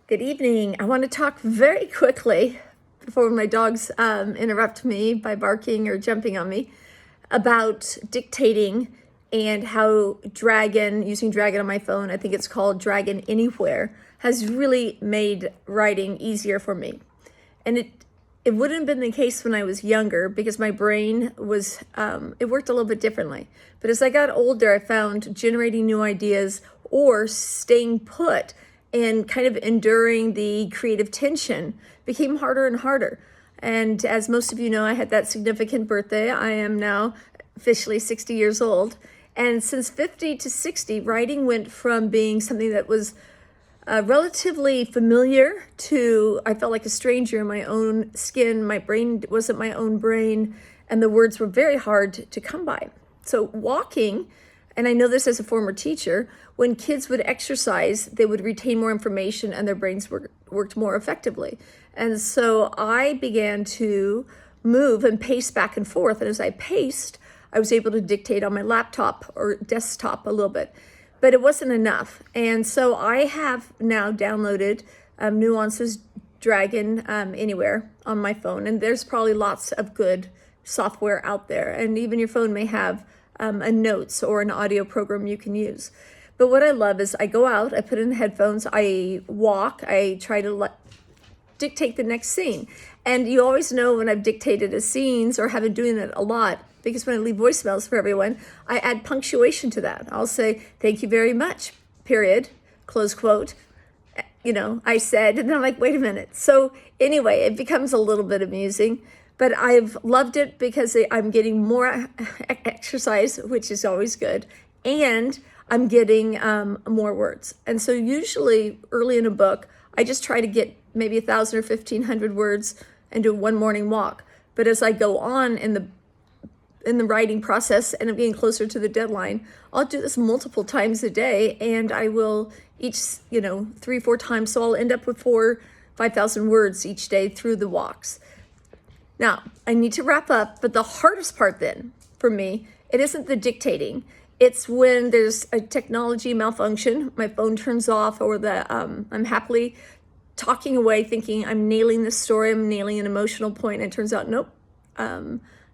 Good evening. I want to talk very quickly before my dogs interrupt me by barking or jumping on me about dictating and how using Dragon on my phone, I think it's called Dragon Anywhere, has really made writing easier for me. And it wouldn't have been the case when I was younger because my brain was, it worked a little bit differently. But as I got older, I found generating new ideas or staying put and kind of enduring the creative tension became harder and harder. And as most of you know, I had that significant birthday. I am now officially 60 years old. And since 50 to 60, writing went from being something that was relatively familiar to I felt like a stranger in my own skin. My brain wasn't my own brain, and the words were very hard to come by. So walking, and I know this as a former teacher, when kids would exercise, they would retain more information and their brains worked more effectively. And so I began to move and pace back and forth. And as I paced, I was able to dictate on my laptop or desktop a little bit, but it wasn't enough. And so I have now downloaded Nuance's Dragon Anywhere on my phone. And there's probably lots of good software out there. And even your phone may have a notes or an audio program you can use. But what I love is I go out, I put in headphones, I walk, I try to dictate the next scene. And you always know when I've dictated scenes or have been doing it a lot, because when I leave voicemails for everyone, I add punctuation to that. I'll say, thank you very much, period, close quote. I said, and then I'm like, wait a minute. So anyway, it becomes a little bit amusing, but I've loved it because I'm getting more exercise, which is always good. And I'm getting more words. And so usually early in a book, I just try to get maybe 1,000 or 1,500 words and do one morning walk. But as I go on in the writing process and I'm getting closer to the deadline, I'll do this multiple times a day, and I will each, 3-4 times. So I'll end up with 5,000 words each day through the walks. Now, I need to wrap up, but the hardest part then for me, it isn't the dictating. It's when there's a technology malfunction, my phone turns off, or I'm happily talking away thinking I'm nailing this story, I'm nailing an emotional point, and it turns out, nope,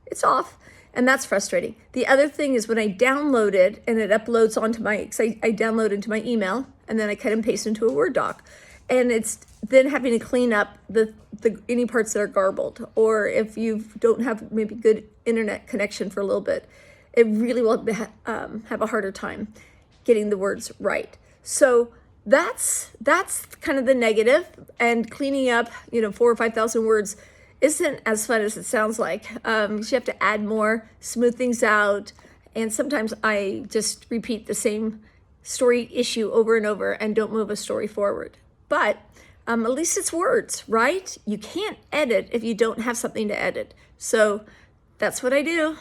it's off. And that's frustrating. The other thing is when I download it and it uploads onto I download into my email and then I cut and paste into a Word doc. And it's then having to clean up any parts that are garbled, or if you don't have maybe good internet connection for a little bit, it really will have a harder time getting the words right. So that's kind of the negative, and cleaning up 4,000 or 5,000 words isn't as fun as it sounds like. You have to add more, smooth things out, and sometimes I just repeat the same story issue over and over and don't move a story forward. But at least it's words, right? You can't edit if you don't have something to edit. So that's what I do.